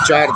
4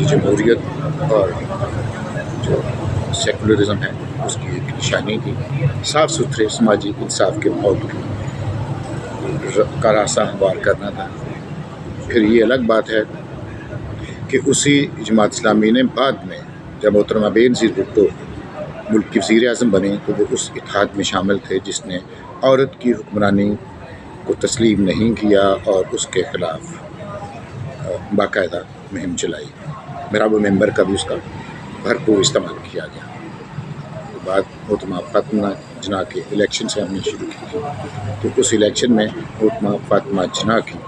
یہ جمہوریت اور جو سیکولرزم ہے اس کی ایک نشانی تھی، صاف ستھرے سماجی انصاف کے ماحول کا راستہ ہموار کرنا تھا۔ پھر یہ الگ بات ہے کہ اسی جماعت اسلامی نے بعد میں جب محترمہ بے نظیر بھٹو ملک کی وزیر اعظم بنے تو وہ اس اتحاد میں شامل تھے جس نے عورت کی حکمرانی کو تسلیم نہیں کیا اور اس کے خلاف باقاعدہ مہم چلائی۔ میرا وہ ممبر کا بھی اس کا بھرپور استعمال کیا گیا۔ بعد محترمہ فاطمہ جناح کے الیکشن سے ہم نے شروع کی تھی، تو اس الیکشن میں محترمہ فاطمہ جناح کی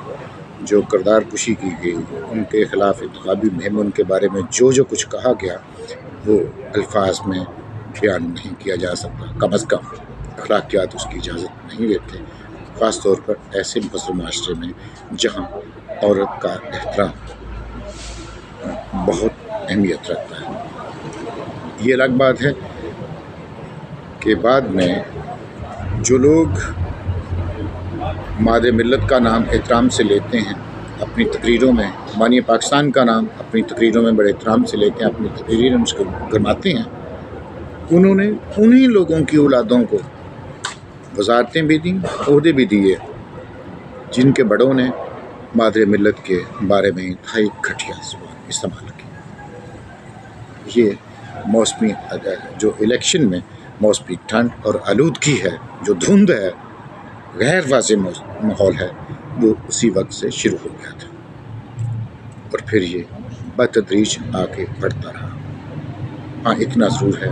جو کردار کشی کی گئی، ان کے خلاف انتخابی مہم، ان کے بارے میں جو کچھ کہا گیا وہ الفاظ میں بیان نہیں کیا جا سکتا۔ کم از کم اخلاقیات اس کی اجازت نہیں دیتے، خاص طور پر ایسے مفصل معاشرے میں جہاں عورت کا احترام بہت اہمیت رکھتا ہے۔ یہ الگ بات ہے کہ بعد میں جو لوگ مادر ملت کا نام احترام سے لیتے ہیں اپنی تقریروں میں، بانی پاکستان کا نام اپنی تقریروں میں بڑے احترام سے لیتے ہیں، اپنی تقریریں اس کو گرماتے ہیں، انہوں نے انہی لوگوں کی اولادوں کو وزارتیں بھی دیں، عہدے بھی دیے جن کے بڑوں نے مادر ملت کے بارے میں انتہائی گھٹیا استعمال کی۔ یہ موسمی جو الیکشن میں موسمی ٹھنڈ اور آلودگی ہے، جو دھند ہے، غیر واضح ماحول ہے، وہ اسی وقت سے شروع ہو گیا تھا اور پھر یہ بتدریج آگے بڑھتا رہا۔ ہاں اتنا ضرور ہے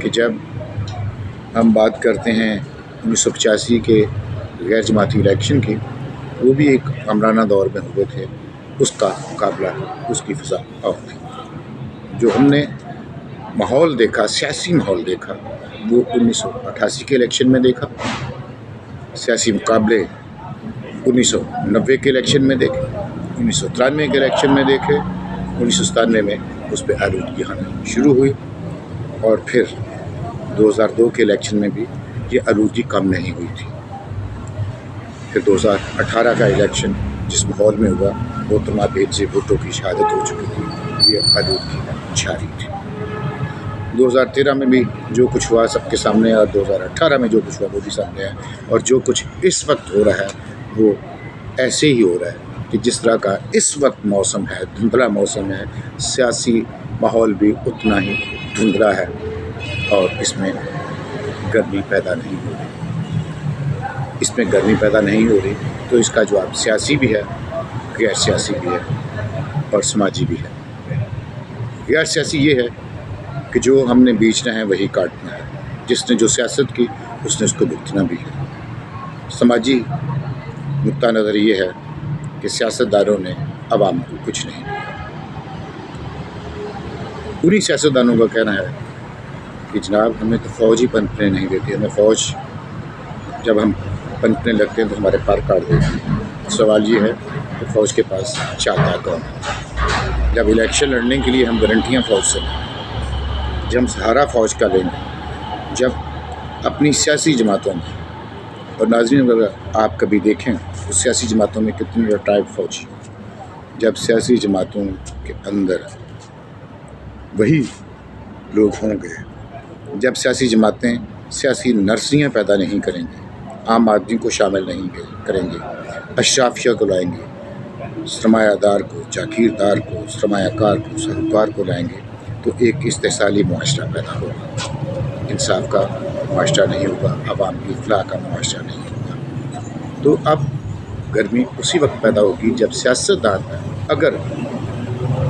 کہ جب ہم بات کرتے ہیں 1985 کے غیر جماعتی الیکشن کی، وہ بھی ایک امرانہ دور میں ہوئے تھے، اس کا مقابلہ اس کی فضا اور تھی۔ جو ہم نے ماحول دیکھا، سیاسی ماحول دیکھا، وہ 1988 کے الیکشن میں دیکھا، سیاسی مقابلے 1990 کے الیکشن میں دیکھے، 1993 کے الیکشن میں دیکھے، 1997 میں اس پہ آلودگی آنا شروع ہوئی، اور پھر 2002 کے الیکشن میں بھی یہ آلودگی کم نہیں ہوئی تھی۔ پھر 2018 کا الیکشن جس ماحول میں ہوا، محترمہ بے نظیر بھٹو کی شہادت ہو چکی تھی، یہ آلودگی جاری تھی۔ 2013 میں بھی جو کچھ ہوا سب کے سامنے، اور 2018 میں جو کچھ ہوا وہ بھی سامنے ہے، اور جو کچھ اس وقت ہو رہا ہے وہ ایسے ہی ہو رہا ہے کہ جس طرح کا اس وقت موسم ہے، دھندلا موسم ہے، سیاسی ماحول بھی اتنا ہی دھندلا ہے اور اس میں گرمی پیدا نہیں ہو رہی۔ اس میں گرمی پیدا نہیں ہو رہی تو اس کا جواب سیاسی بھی ہے، غیر سیاسی بھی ہے اور سماجی بھی ہے۔ غیر سیاسی یہ ہے کہ جو ہم نے بیچنا ہے وہی کاٹنا ہے، جس نے جو سیاست کی اس نے اس کو بھگتنا بھی ہے۔ سماجی نقطہ نظر یہ ہے کہ سیاستدانوں نے عوام کو کچھ نہیں دیا۔ انہی سیاستدانوں کا کہنا ہے کہ جناب ہمیں تو فوج ہی پنپنے نہیں دیتی، ہمیں فوج جب ہم پنپنے لگتے ہیں تو ہمارے پار کاٹ دیتے ہیں۔ سوال یہ ہے کہ فوج کے پاس چاہتا کون ہے؟ جب الیکشن لڑنے کے لیے ہم گارنٹیاں فوج سے لیں، جب ہم سہارا فوج کا لیں گے، جب اپنی سیاسی جماعتوں میں، اور ناظرین اگر آپ کبھی دیکھیں تو سیاسی جماعتوں میں کتنے ریٹائرڈ فوجی، جب سیاسی جماعتوں کے اندر وہی لوگ ہوں گے، جب سیاسی جماعتیں سیاسی نرسریاں پیدا نہیں کریں گے، عام آدمی کو شامل نہیں کریں گے، اشرافیہ کو لائیں گے، سرمایہ دار کو، جاگیردار کو، سرمایہ کار کو، ساہوکار کو لائیں گے، تو ایک استحصالی معاشرہ پیدا ہوگا، انصاف کا معاشرہ نہیں ہوگا، عوام کی اصلاح کا معاشرہ نہیں ہوگا۔ تو اب گرمی اسی وقت پیدا ہوگی جب سیاستدان اگر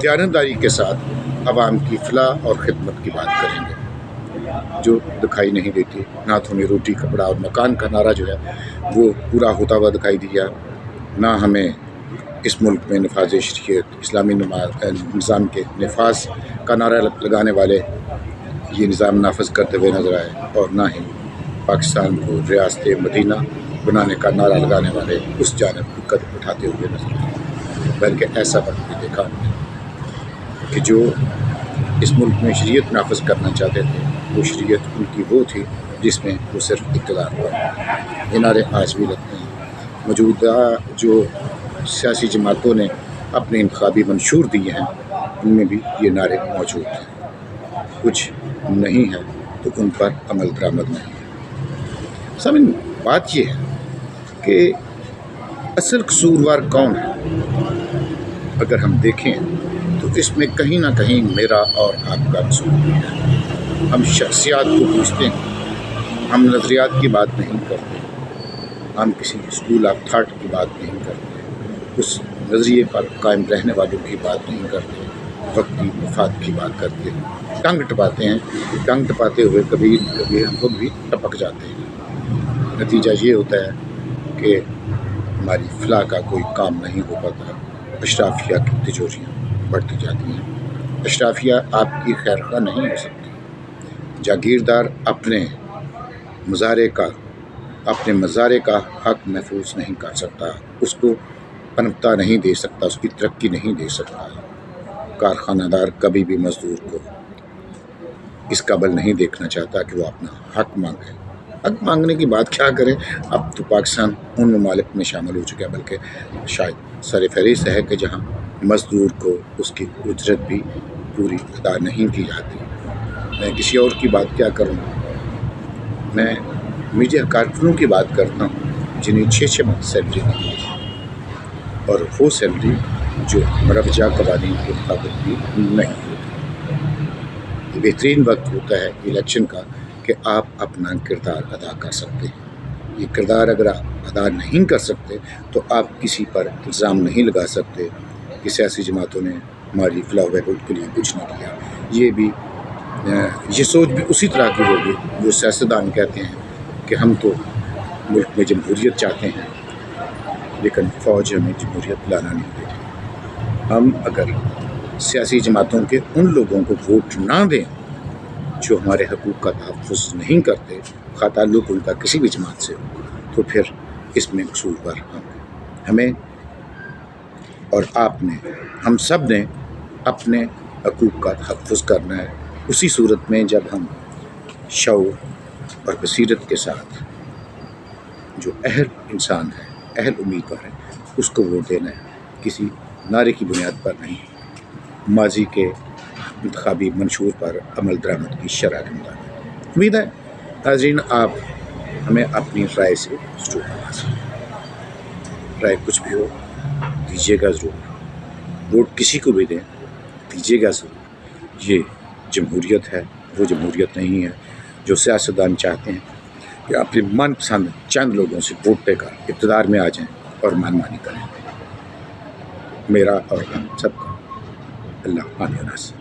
دیانتداری کے ساتھ عوام کی فلاح اور خدمت کی بات کریں گے، جو دکھائی نہیں دیتی۔ نہ تو ہمیں روٹی کپڑا اور مکان کا نعرہ جو ہے وہ پورا ہوتا ہوا دکھائی دیا، نہ ہمیں اس ملک میں نفاذ شریعت، اسلامی نظام کے نفاذ کا نعرہ لگانے والے یہ نظام نافذ کرتے ہوئے نظر آئے، اور نہ ہی پاکستان کو ریاست مدینہ بنانے کا نعرہ لگانے والے اس جانب قدم اٹھاتے ہوئے نظر آئے۔ بلکہ ایسا وقت بھی دیکھا ہم نے کہ جو اس ملک میں شریعت نافذ کرنا چاہتے تھے، وہ شریعت ان کی وہ تھی جس میں وہ صرف اقتدار ہوا۔ یہ نعرے آج بھی لگتے ہیں۔ موجودہ جو سیاسی جماعتوں نے اپنے انتخابی منشور دیے ہیں، ان میں بھی یہ نعرے موجود ہیں، کچھ نہیں ہے تو ان پر عمل درآمد نہیں ہے۔ سامعین، بات یہ ہے کہ اصل قصوروار کون ہے؟ اگر ہم دیکھیں تو اس میں کہیں نہ کہیں میرا اور آپ کا قصور بھی ہے۔ ہم شخصیات کو پوچھتے ہیں، ہم نظریات کی بات نہیں کرتے، ہم کسی اسکول آف تھاٹ کی بات نہیں کرتے، اس نظریے پر قائم رہنے والوں کی بات نہیں کرتے، وقتی مفاد کی بات کرتے ہیں، ٹنگ ٹپاتے ہیں، ٹنگ ٹپاتے ہوئے کبھی کبھی ہم خود بھی ٹپک جاتے ہیں۔ نتیجہ یہ ہوتا ہے کہ ہماری فلاح کا کوئی کام نہیں ہو پاتا، اشرافیہ کی تجوریاں بڑھتی جاتی ہیں۔ اشرافیہ آپ کی خیر خواہ نہیں ہو سکتی، جاگیردار اپنے مزارے کا حق محفوظ نہیں کر سکتا، اس کو پنپتا نہیں دے سکتا، اس کی ترقی نہیں دے سکتا۔ کارخانہ دار کبھی بھی مزدور کو اس قابل نہیں دیکھنا چاہتا کہ وہ اپنا حق مانگے۔ حق مانگنے کی بات کیا کریں، اب تو پاکستان ان ممالک میں شامل ہو چکا ہے، بلکہ شاید سر فہرست ہے کہ جہاں مزدور کو اس کی اجرت بھی پوری ادا نہیں کی جاتی۔ میں کسی اور کی بات کیا کروں، میں میڈیا کارکنوں کی بات کرتا ہوں جنہیں 6 ماہ سیلری نہیں ملتی، اور وہ سیلری جو مروجہ قوانین کے مطابق بھی نہیں ہوتی۔ بہترین وقت ہوتا ہے الیکشن کا کہ آپ اپنا کردار ادا کر سکتے ہیں۔ یہ کردار اگر آپ ادا نہیں کر سکتے تو آپ کسی پر الزام نہیں لگا سکتے کہ سیاسی جماعتوں نے ہماری فلاح و بہبود کے لیے کچھ نہیں کیا۔ یہ سوچ بھی اسی طرح کی ہوگی جو سیاستدان کہتے ہیں کہ ہم تو ملک میں جمہوریت چاہتے ہیں لیکن فوج ہمیں جمہوریت لانا نہیں دیتی۔ ہم اگر سیاسی جماعتوں کے ان لوگوں کو ووٹ نہ دیں جو ہمارے حقوق کا تحفظ نہیں کرتے، خواہ تعلق ان کا کسی بھی جماعت سے ہو، تو پھر اس میں قصوروار ہمیں اور آپ نے، ہم سب نے اپنے حقوق کا تحفظ کرنا ہے، اسی صورت میں جب ہم شعور اور بصیرت کے ساتھ جو اہل انسان ہے، اہل امیدوار ہے، اس کو ووٹ دینا ہے، کسی نعرے کی بنیاد پر نہیں، ماضی کے انتخابی منشور پر عمل درآمد کی شرح کے مطابق۔ امید ہے ناظرین آپ ہمیں اپنی رائے سے ضرور نوازیں۔ رائے کچھ بھی ہو دیجیے گا ضرور، ووٹ کسی کو بھی دیں دیجیے گا ضرور۔ یہ جمہوریت ہے، وہ جمہوریت نہیں ہے جو سیاستدان چاہتے ہیں کہ اپنے من پسند چند لوگوں سے ووٹ دے کر اقتدار میں آ جائیں اور من مانی کریں۔ میرا اور ہم سب کا اللہ حافظ۔